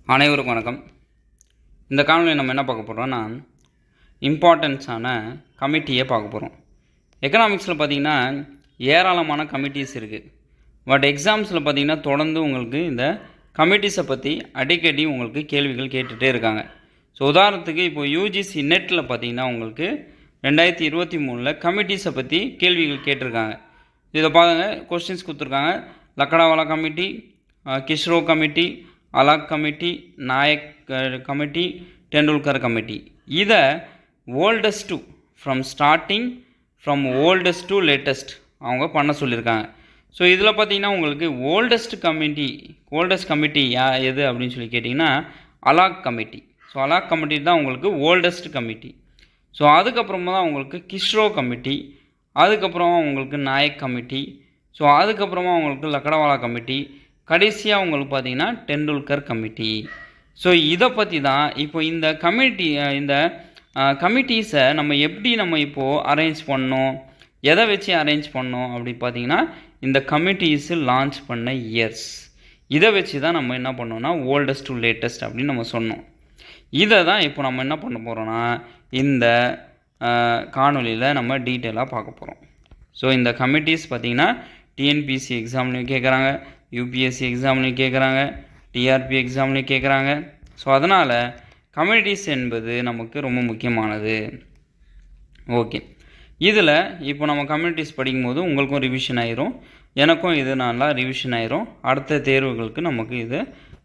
அனைவருக்கும் வணக்கம். இந்த காணொலியில் நம்ம என்ன பார்க்க போகிறோம்னா இம்பார்ட்டன்ஸான கமிட்டியை பார்க்க போகிறோம். எக்கனாமிக்ஸில் பார்த்திங்கன்னா ஏராளமான கமிட்டிஸ் இருக்குது. பட் எக்ஸாம்ஸில் பார்த்திங்கன்னா தொடர்ந்து உங்களுக்கு இந்த கமிட்டிஸை பற்றி அடிக்கடி உங்களுக்கு கேள்விகள் கேட்டுகிட்டே இருக்காங்க. ஸோ உதாரணத்துக்கு இப்போ யூஜிசி நெட்டில் பார்த்திங்கன்னா உங்களுக்கு 2023 கமிட்டிஸை பற்றி கேள்விகள் கேட்டிருக்காங்க. இதை பாருங்க, கொஸ்டின்ஸ் கொடுத்துருக்காங்க. லக்கடாவாலா கமிட்டி, கிஷ்ரோ committee, Alagh committee, Nayak committee, Tendulkar committee. இதை oldest from oldest to latest அவங்க பண்ண சொல்லியிருக்காங்க. ஸோ இதில் பார்த்தீங்கன்னா உங்களுக்கு ஓல்டஸ்ட் கமிட்டி எது அப்படின்னு சொல்லி கேட்டிங்கன்னா அலாக் கமிட்டி. ஸோ அலாக் கமிட்டி தான் உங்களுக்கு ஓல்டஸ்ட் கமிட்டி. ஸோ அதுக்கப்புறமா தான் உங்களுக்கு கிஷ்ரோ கமிட்டி, அதுக்கப்புறமா உங்களுக்கு நாயக் கமிட்டி, ஸோ அதுக்கப்புறமா உங்களுக்கு லக்கடாவாலா கமிட்டி, கடைசியாக உங்களுக்கு பார்த்தீங்கன்னா டெண்டுல்கர் கமிட்டி. ஸோ இதை பற்றி தான் இப்போ இந்த கமிட்டிஸை நம்ம எப்படி இப்போது அரேஞ்ச் பண்ணோம், எதை வச்சு அரேஞ்ச் பண்ணோம் அப்படி பார்த்தீங்கன்னா இந்த கமிட்டிஸு லான்ச் பண்ண இயர்ஸ் இதை வச்சு தான் நம்ம என்ன பண்ணோம்னா ஓல்டஸ்ட் டு லேட்டஸ்ட் அப்படின்னு நம்ம சொன்னோம். இதை தான் இப்போ நம்ம என்ன பண்ண போகிறோன்னா இந்த காணொலியில் நம்ம டீட்டெயிலாக பார்க்க போகிறோம். ஸோ இந்த கமிட்டிஸ் பார்த்திங்கன்னா டிஎன்பிசி எக்ஸாம்லேயும் கேட்குறாங்க, யூபிஎஸ்சி எக்ஸாம்லேயும் கேட்குறாங்க, டிஆர்பி எக்ஸாம்லேயும் கேட்குறாங்க. ஸோ அதனால் கமிட்டிஸ் என்பது நமக்கு ரொம்ப முக்கியமானது. ஓகே, இதில் இப்போ நம்ம கமிட்டிஸ் படிக்கும்போது உங்களுக்கும் ரிவிஷன் ஆயிரும், எனக்கும் இது நல்லா ரிவிஷன் ஆயிரும். அடுத்த தேர்வுகளுக்கு நமக்கு இது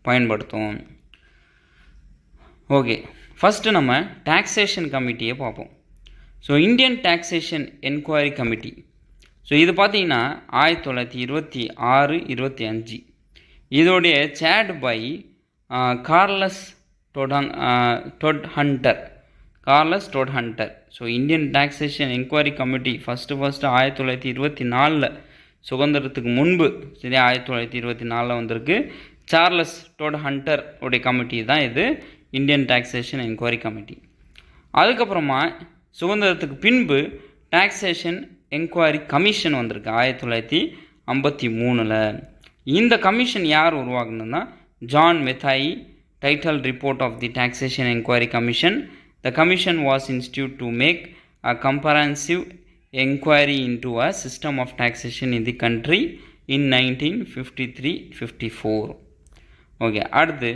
பயன்படுத்தும். ஓகே, ஃபஸ்ட்டு நம்ம டாக்ஸேஷன் கமிட்டியை பார்ப்போம். So Indian taxation enquiry committee. So இது பார்த்தீங்கன்னா 1926-25 இதோடைய chaired by Charles Todhunter. So Indian taxation enquiry committee first 1924 சுதந்திரத்துக்கு முன்பு, சரி, 1924 வந்திருக்கு. சார்லஸ் டொட்ஹண்டர் உடைய கமிட்டி தான் இது இந்தியன் டாக்ஸேஷன் என்கொயரி கமிட்டி. அதுக்கப்புறமா சுதந்திரத்துக்கு பின்பு டாக்ஸேஷன் என்கொயரி கமிஷன் வந்திருக்கு 1953. இந்த கமிஷன் யார் உருவாக்குனதுன்னா John Matthai. Title report of the taxation enquiry commission. The commission was instituted to make a comprehensive enquiry into a system of taxation in the country in 1953-54. Okay, அடுத்து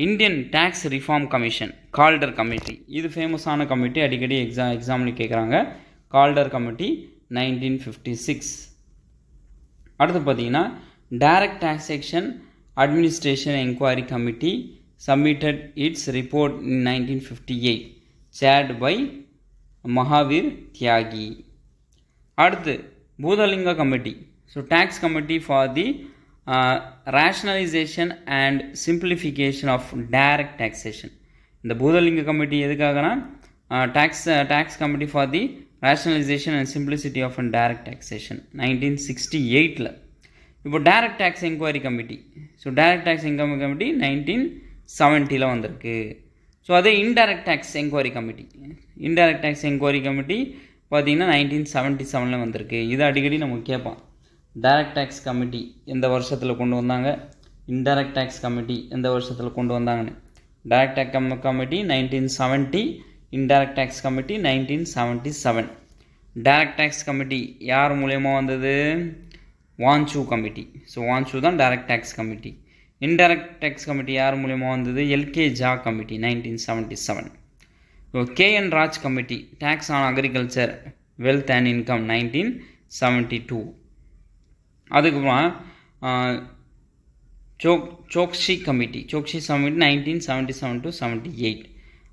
Indian tax reform commission, Kaldor committee. இது ஃபேமஸான committee, அடிக்கடி எக்ஸாம்லேயும் கேட்குறாங்க. Kaldor committee 1956. அடுத்து பார்த்தீங்கன்னா direct taxation administration enquiry committee submitted its report in 1958, chaired by Mahavir Tyagi. அடுத்து Bhoothalinga committee. So tax committee for the rationalization and simplification of direct taxation. இந்த Bhoothalinga committee எதுக்காகனா tax committee for the rationalization and simplicity of direct taxation 1968. இப்போ direct tax inquiry committee. So direct tax inquiry committee 1970 வந்திருக்கு. So அதே indirect tax inquiry committee பார்த்தீங்கன்னா 1977 வந்திருக்கு. இது அடிக்கடி நமக்கு கேட்பான். டைரக்ட் டேக்ஸ் கமிட்டி எந்த வருஷத்தில் கொண்டு வந்தாங்க, இன்டைரக்ட் டேக்ஸ் கமிட்டி எந்த வருஷத்தில் கொண்டு வந்தாங்கன்னு. Direct tax committee 1970, indirect tax committee 1977. Direct tax committee யார் மூலயமா வந்தது? வான்சூ கமிட்டி. ஸோ வான்சூ தான் direct tax committee. Indirect tax committee யார் மூலயமா வந்தது? L K Jha committee 1977. So K N Raj committee, tax on agriculture, wealth and income 1972. அதுக்கப்புறமா சோக்ஷி கமிட்டி 1977-78.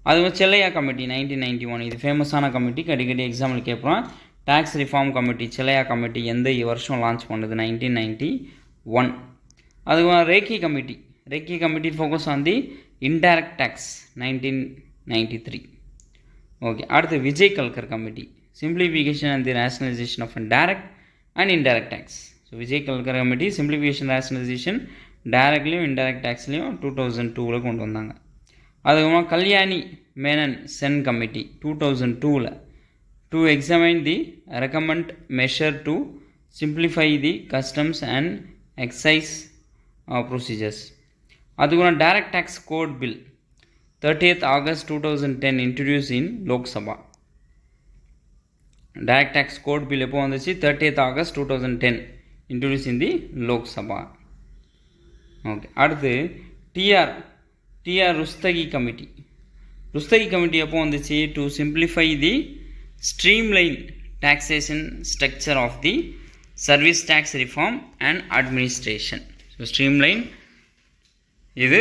அதுக்கப்புறம் செல்லையா கமிட்டி 1991. இது ஃபேமஸான கமிட்டி, அடிக்கடி எக்ஸாம்பிள் கேட்போம். Tax reform committee, Chelliah committee எந்த வருஷம் லான்ச் பண்ணது? 1991. அதுக்கப்புறம் Rekhi committee focus on the indirect tax 1993. Okay, அடுத்து Vijay Kelkar committee, simplification and the rationalisation of direct and indirect tax. So Vijay Kelkar committee simplification rationalisation டைரக்ட்லேயும் இன்டைரக்ட் டேக்ஸ்லேயும் 2002 கொண்டு வந்தாங்க. அதுக்கப்புறமா Kalyani Menon Sen committee 2002 to examine the recommend measure to simplify the customs and excise procedures. அதுக்கப்புறம் direct tax code bill 30th August 2010 introduced in Lok Sabha. Direct tax code bill எப்போ வந்துச்சு 30th August 2010 introduced in the Lok Sabha. Okay, அடுத்து TR Rustagi committee. Rustagi committee எப்போ வந்துச்சு to simplify the streamline taxation structure of the service tax reform and administration. So streamline இது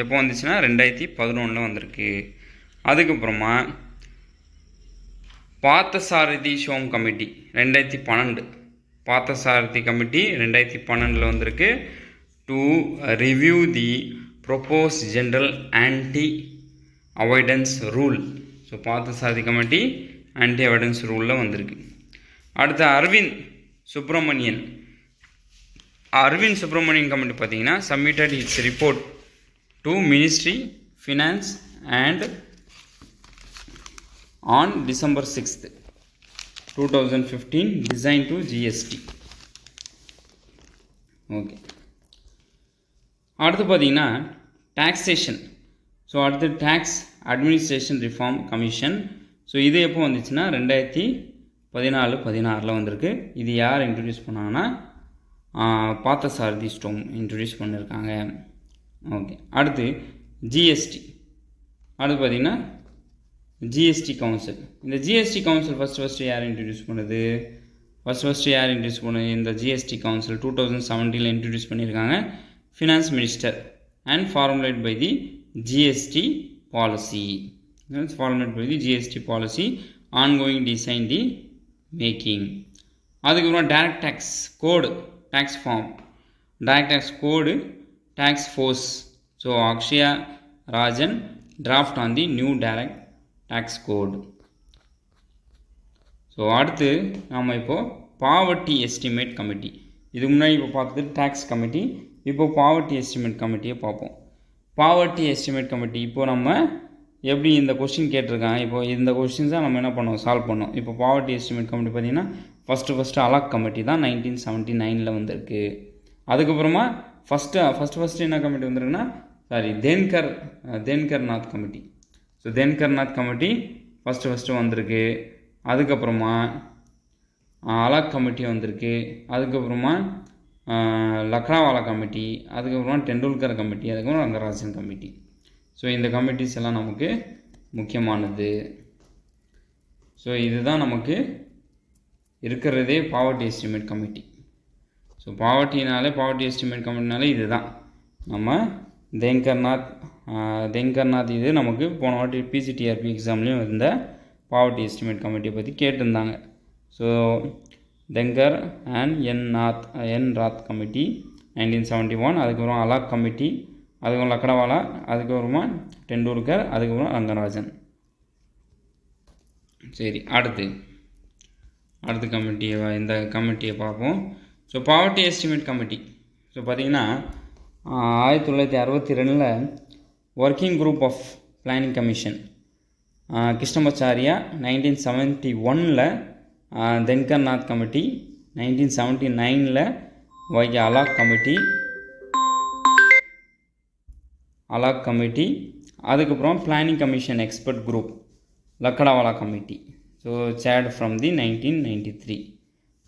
எப்போ வந்துச்சுன்னா 2011 வந்திருக்கு. அதுக்கப்புறமா பார்த்தசாரதி ஷோம் கமிட்டி 2012, பார்த்தசாரதி கமிட்டி 2012 வந்திருக்கு. To review the propose general anti avoidance rule. So Parthasarathi committee anti avoidance ரூலில் வந்திருக்கு. அடுத்து அரவிந்த் சுப்ரமணியன் கமிட்டி பார்த்தீங்கன்னா submitted its report to ministry finance and on December 6th 2015 designed to GST. Okay, அடுத்து பார்த்தீங்கன்னா டாக்ஸேஷன். ஸோ அடுத்து tax administration reform commission. So இது எப்போ வந்துச்சுன்னா 2014-16 வந்திருக்கு. இது யார் இன்ட்ரடியூஸ் பண்ணாங்கன்னா பார்த்தசாரதி ஸ்டோம் இன்ட்ரடியூஸ் பண்ணியிருக்காங்க. ஓகே, அடுத்து ஜிஎஸ்டி. அடுத்து பார்த்தீங்கன்னா ஜிஎஸ்டி கவுன்சில். இந்த ஜிஎஸ்டி கவுன்சில் ஃபஸ்ட்டு யார் இன்ட்ரடியூஸ் பண்ணுது? இந்த ஜிஎஸ்டி கவுன்சில் 2017 இன்ட்ரடியூஸ் பண்ணியிருக்காங்க. Finance minister and formulate by the GST policy ongoing design the making. அதுக்கப்புறம் direct tax code tax form, direct tax code tax force. So Akshaya Rajan draft on the new direct tax code. So அடுத்து நாம் இப்போது poverty estimate committee. இதுக்கு முன்னாடி இப்போ பார்த்தது tax committee, இப்போது poverty estimate கமிட்டியை பார்ப்போம். பாவர்ட்டி எஸ்டிமேட் கமிட்டி இப்போ நம்ம எப்படி இந்த கொஸ்டின் கேட்டிருக்காங்க, இப்போ இந்த கொஸ்டின்ஸ் தான் நம்ம என்ன பண்ணோம், சால்வ் பண்ணோம். இப்போ பாவர்ட்டி எஸ்டிமேட் கமிட்டி பார்த்திங்கன்னா ஃபஸ்ட்டு அலாக் கமிட்டி தான் 1979 வந்திருக்கு. அதுக்கப்புறமா ஃபஸ்ட்டு என்ன கமிட்டி வந்திருக்குன்னா Dandekar Rath committee. So Dandekar Rath committee first வந்திருக்கு. அதுக்கப்புறமா அலாக் கமிட்டி வந்திருக்கு. அதுக்கப்புறமா லக்னாவாலா கமிட்டி, அதுக்கப்புறமா டெண்டுல்கர் கமிட்டி, அதுக்கப்புறம் ரங்கராஜன் கமிட்டி. ஸோ இந்த கமிட்டிஸ் எல்லாம் நமக்கு முக்கியமானது. ஸோ இதுதான் நமக்கு இருக்கிறதே poverty estimate committee. So poverty estimate கமிட்டினாலே இது தான் நம்ம தேன்கர்நாத் இது நமக்கு போன வாட்டி பிசிடிஆர்பி எக்ஸாம்லேயும் இருந்த பாவர்ட்டி எஸ்டிமேட் கமிட்டியை பற்றி கேட்டிருந்தாங்க. So Dandekar and N Rath committee 1971, அதுக்கப்புறம் அலாக் கமிட்டி, அதுக்கப்புறம் லக்னாவாலா, அதுக்கப்புறமா டெண்டுல்கர், அதுக்கப்புறம் ரங்கராஜன். சரி, அடுத்து இந்த கமிட்டியை பார்ப்போம். So poverty estimate committee so பார்த்திங்கன்னா 1962 working group of planning commission Krishnamachariya, 1971 Dandekar Rath committee, 1979 Alagh committee, அதுக்கப்புறம் planning commission expert group Lakdawala committee. So chaired from the 1993.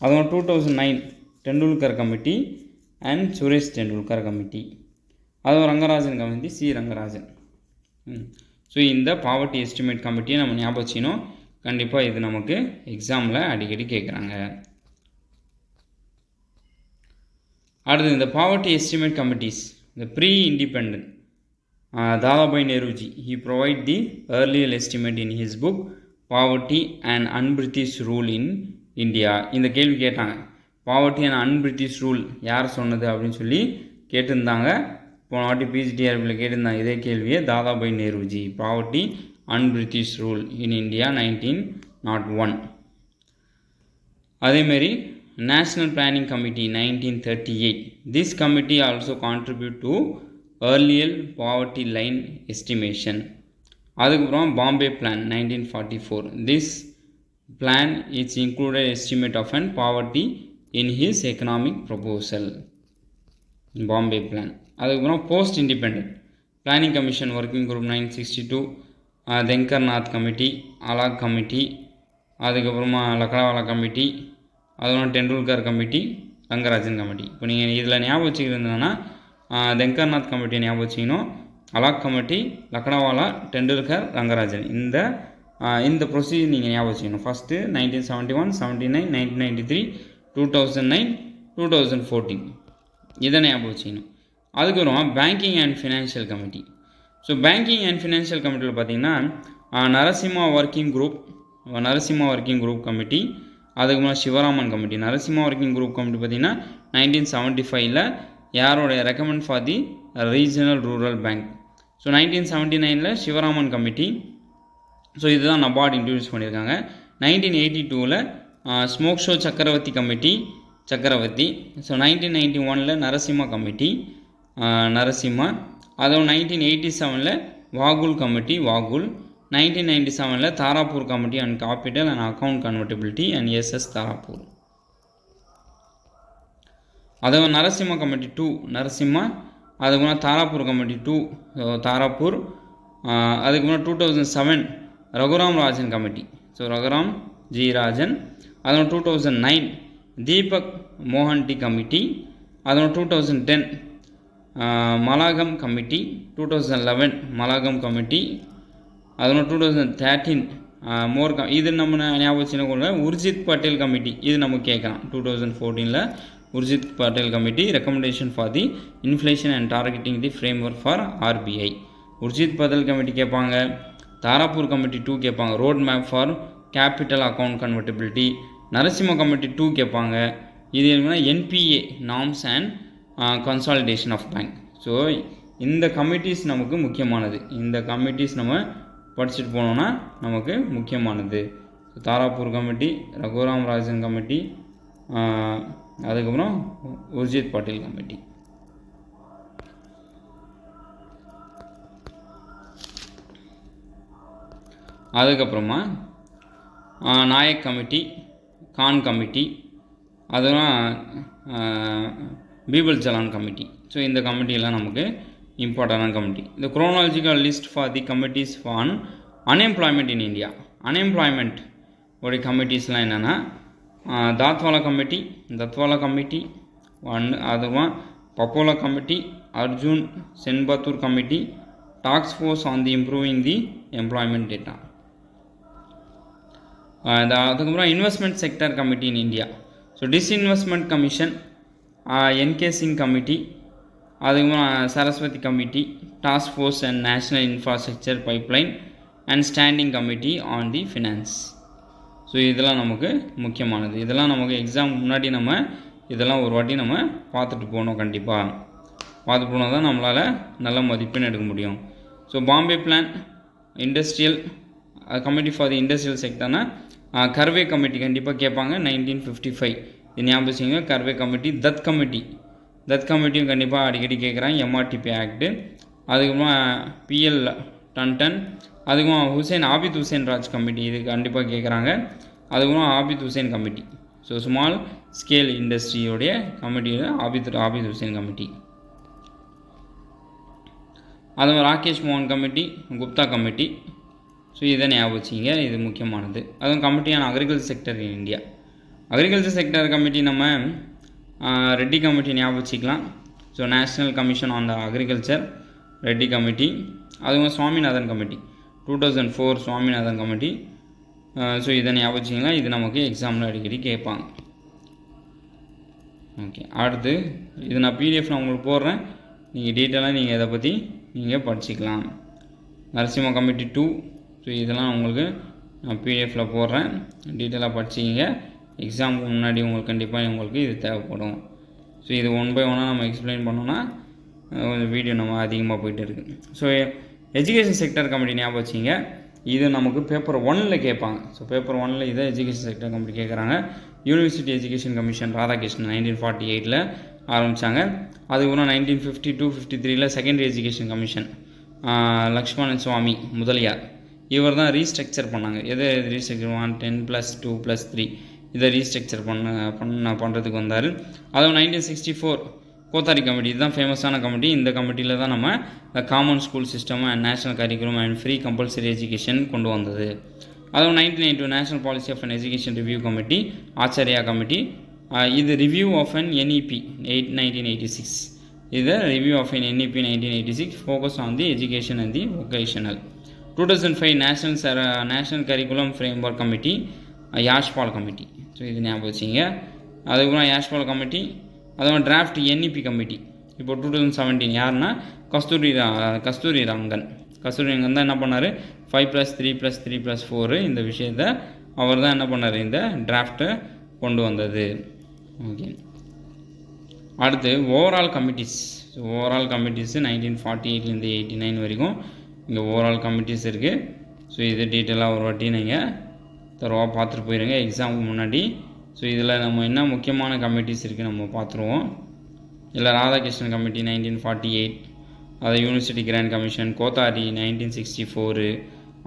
அதுவும் 2009 Tendulkar committee and Suresh Tendulkar committee. அதுவும் ரங்கராஜன் கமிட்டி, ரங்கராஜன். ஸோ இந்த பாவர்ட்டி எஸ்டிமேட் கமிட்டியை நம்ம ஞாபகம் வச்சுக்கணும். கண்டிப்பாக இது நமக்கு எக்ஸாமில் அடிக்கடி கேட்குறாங்க. அடுத்து இந்த பாவர்ட்டி எஸ்டிமேட் கமிட்டிஸ், இந்த pre independent Dadabhai Naoroji he provide the earlier estimate in his book Poverty and Un-British Rule in India. இந்த கேள்வி கேட்டாங்க, பாவர்ட்டி அண்ட் அன்பிரிட்டிஷ் ரூல் யார் சொன்னது அப்படின்னு சொல்லி கேட்டிருந்தாங்க. போன வாட்டி பிஜிடிஆர்பியில் கேட்டிருந்தாங்க இதே கேள்வியை. Dadabhai Naoroji poverty un British rule in India 1901. அதேமாரி national planning committee 1938. This committee also contribute to earlier poverty line estimation. அதுக்கப்புறம் Bombay plan 1944. this plan is included estimate of an poverty in his economic proposal. Bombay plan அதுக்கப்புறம் post independent planning commission working group 962, Dandekar Rath committee, Alagh committee, அதுக்கப்புறமா Lakdawala committee, அதுக்கப்புறம் Tendulkar committee, Rangarajan committee. இப்போ நீங்கள் இதில் ஞாபகம் வச்சுக்கிறதுனா தெங்கர்நாத் committee ஞாபகம் வச்சுக்கணும், அலாக் கமிட்டி, லக்னவாலா, டெண்டுல்கர், ரங்கராஜன். இந்த ப்ரொசீஜர் நீங்கள் ஞாபகம் வச்சுக்கணும். ஃபஸ்ட்டு 1971, 79, 1993, 2009, 2014 இதை ஞாபகம் வச்சுக்கணும். அதுக்கப்புறம் banking and financial committee. So banking and financial கமிட்டியில் பார்த்தீங்கன்னா நரசிம்மா ஒர்க்கிங் குரூப் கமிட்டி, அதுக்கப்புறம் Sivaraman committee. Narasimham working group committee பார்த்தீங்கன்னா 1975 யாரோடைய recommend for the regional rural bank. So 1979 Sivaraman committee. So இதுதான் நபார்டு இன்ட்ரடியூஸ் பண்ணியிருக்காங்க. 1982 Sukhamoy Chakravarty. So 1991 Narasimham committee, Narasimham. அதுவும் 1987 Vaghul committee, 1997 Tarapore committee and capital and account convertibility and SS Tarapore. அதுவும் Narasimham committee 2 Narasimha, அதுக்கப்புறம் Tarapur committee 2 Tarapur. அதுக்கப்புறம் 2007 Raghuram Rajan committee. So Raghuram G Rajan. அதுவும் 2009 Deepak மோஹன்டி committee. அதுவும் 2010 மலாகம் கமிட்டி. 2011 மலாகம் கமிட்டி. அதுவும் 2013 இது நம்ம ஞாபகம் வச்சுக்கொள்ள உர்ஜித் பட்டேல் கமிட்டி. இது நம்ம கேட்கலாம். 2014 Urjit Patel committee recommendation for the inflation and targeting the framework for RBI. Urjit Patel committee கேட்பாங்க. தாராப்பூர் கமிட்டி 2 கேட்பாங்க, road map for capital account convertibility. Narasimha committee 2 கேட்பாங்க. இது என்னன்னா NPA norms and consolidation of bank. So இந்த கமிட்டிஸ் நமக்கு முக்கியமானது. இந்த கமிட்டிஸ் நம்ம படிச்சுட்டு போனோன்னா நமக்கு முக்கியமானது. தாராப்பூர் கமிட்டி, ரகுராம் ராஜன் கமிட்டி, அதுக்கப்புறம் உர்ஜித் பட்டேல் கமிட்டி. அதுக்கப்புறமா நாயக் கமிட்டி, கான் கமிட்டி, அதெல்லாம் பீபல் ஜலான் கமிட்டி. ஸோ இந்த கமிட்டியெல்லாம் நமக்கு இம்பார்ட்டண்டான கமிட்டி. இந்த chronological list for the committees for unemployment in India. Unemployment உடைய கமிட்டிஸ்லாம் என்னென்னா தத்வாலா கமிட்டி, அதுவும் Papola committee, Arjun Sengupta committee, task force on the improving the employment data. அதுக்கப்புறம் investment sector committee in India. So disinvestment commission, NK Singh committee, அதுக்கப்புறம் Saraswati committee, task force and national infrastructure pipeline and standing committee on the finance. So இதெல்லாம் நமக்கு முக்கியமானது. இதெல்லாம் நமக்கு exam முன்னாடி நம்ம இதெல்லாம் ஒரு வாட்டி நம்ம பார்த்துட்டு போகணும். கண்டிப்பாக பார்த்துட்டு போனால் தான் நம்மளால் நல்ல மதிப்பெண் எடுக்க முடியும். So Bombay plan industrial committee for the industrial செக்டர்னா கர்வே கமிட்டி கண்டிப்பாக கேட்பாங்க. 1955 இது ஞாபகம் வச்சுங்க. கர்வே கமிட்டி, தத் கமிட்டியும் கண்டிப்பாக அடிக்கடி கேட்குறாங்க. எம்ஆர்டிபி ஆக்டு, அதுக்கப்புறம் பிஎல் டன்டன், அதுக்கப்புறம் ஆபித் ஹுசேன் ராஜ் கமிட்டி இது கண்டிப்பாக கேட்குறாங்க. அதுக்கப்புறம் Abid Hussain committee. So small scale இண்டஸ்ட்ரியோடைய கமிட்டியில் ஆபித் ஹுசேன் கமிட்டி. அதுவும் ராகேஷ் மோகன் கமிட்டி, குப்தா கமிட்டி. ஸோ இதை ஞாபகம் வச்சிங்க, இது முக்கியமானது. அதுவும் committee on agriculture sector in India. Agriculture sector committee நம்ம ரெட்டி கமிட்டி ஞாபகம் வச்சுக்கலாம். So national commission on the agriculture Reddy committee. அதுவும் Swaminathan committee 2004 Swaminathan committee. So இதை ஞாபகம் வச்சிங்களா, இது நமக்கு எக்ஸாமில் அடிக்கடி கேட்பாங்க. ஓகே, அடுத்து இது நான் பிடிஎஃப் நான் உங்களுக்கு போடுறேன். நீங்கள் டீட்டெயிலாக நீங்கள் இதை பற்றி நீங்கள் படிச்சிக்கலாம். நரசிம்மா கமிட்டி 2. ஸோ இதெல்லாம் உங்களுக்கு நான் பிடிஎஃப்பில் போடுறேன், டீட்டெயிலாக படிச்சிக்கிங்க. எக்ஸாமுக்கு முன்னாடி உங்களுக்கு கண்டிப்பாக உங்களுக்கு இது தேவைப்படும். ஸோ இது 1 by 1 நம்ம எக்ஸ்பிளைன் பண்ணோன்னா கொஞ்சம் வீடியோ நம்ம அதிகமாக போயிட்டு இருக்குது. ஸோ எஜுகேஷன் செக்டர் கமிட்டி ஞாபகம் வச்சிங்க, இது நமக்கு பேப்பர் 1 கேட்பாங்க. ஸோ பேப்பர் 1 இதை எஜுகேஷன் செக்டர் கமிட்டி கேட்குறாங்க. யூனிவர்சிட்டி எஜுகேஷன் கமிஷன் ராதாகிருஷ்ணன் 1948 ஆரம்பித்தாங்க. அதுக்கப்புறம் 1952-53 செகண்டரி எஜுகேஷன் கமிஷன் லக்ஷ்மணன் சுவாமி முதலியார் இவர் தான் ரீஸ்ட்ரக்சர் பண்ணாங்க. எதை ரீஸ்ட்ரக்சர் 10+2+3 இதை ரீஸ்ட்ரக்சர் பண்ணுறதுக்கு வந்தார். அதுவும் 1964 கோத்தாரி கமிட்டி இதுதான் ஃபேமஸான கமிட்டி. இந்த கமிட்டியில் தான் நம்ம common school system and national curriculum and free compulsory education கொண்டு வந்தது. அதுவும் 1992 national policy of an education review committee, Acharya committee. இது ரிவ்யூ ஆஃப் அன் NEP 1986. இது review of an NEP 1986 focus on the education and the vocational. 2005 national curriculum framework committee, Yashpal committee. So இது ஞாபகம் வச்சிங்க. அதுக்கப்புறம் Yashpal committee, அதுவும் டிராஃப்ட் NEP கமிட்டி. இப்போ 2017 யாருன்னா கஸ்தூரி ரங்கன் தான் என்ன பண்ணார், 5+3+3+4 இந்த விஷயத்தை அவர் தான் என்ன பண்ணார், இந்த டிராஃப்ட்டை கொண்டு வந்தது. ஓகே, அடுத்து ஓவரால் கமிட்டிஸ். ஓவரால் கமிட்டிஸு 1948 89 வரைக்கும் இங்கே ஓவரால் கமிட்டிஸ் இருக்குது. ஸோ இது டீட்டெயிலாக ஒரு வாட்டி நீங்கள் தரவாக பார்த்துட்டு போயிடுங்க எக்ஸாமுக்கு முன்னாடி. ஸோ இதில் நம்ம என்ன முக்கியமான கமிட்டிஸ் இருக்குது நம்ம பார்த்துருவோம். இதில் ராதாகிருஷ்ணன் கமிட்டி 1948, அது university grant commission, Kothari 1964,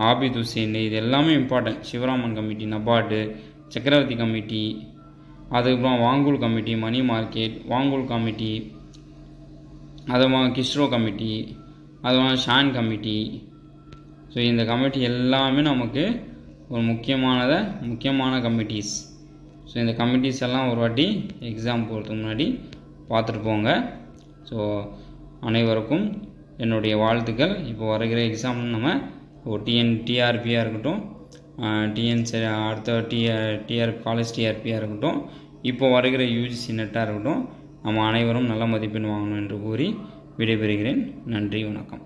Abid Hussain, இது எல்லாமே important. Sivaraman committee, NABARD, Chakravarthy committee, அதுக்கப்புறம் வாங்கூல் கமிட்டி, மணி மார்க்கெட், வாங்கூல் கமிட்டி, அதுவும் கிஸ்ரோ கமிட்டி, அதுவும் ஷான் கமிட்டி. ஸோ இந்த கமிட்டி எல்லாமே நமக்கு ஒரு முக்கியமான கமிட்டிஸ். ஸோ இந்த கமிட்டிஸ் எல்லாம் ஒரு வாட்டி எக்ஸாம் போகிறதுக்கு முன்னாடி பார்த்துட்டு போங்க. ஸோ அனைவருக்கும் என்னுடைய வாழ்த்துக்கள். இப்போ வருகிற எக்ஸாம் நம்ம டிஆர்பியாக இருக்கட்டும், அடுத்த காலேஜ் டிஆர்பியாக இருக்கட்டும், இப்போ வருகிற UGC நெட்டாக இருக்கட்டும், நம்ம அனைவரும் நல்ல மதிப்பெண் வாங்கணும் என்று கூறி விடைபெறுகிறேன். நன்றி, வணக்கம்.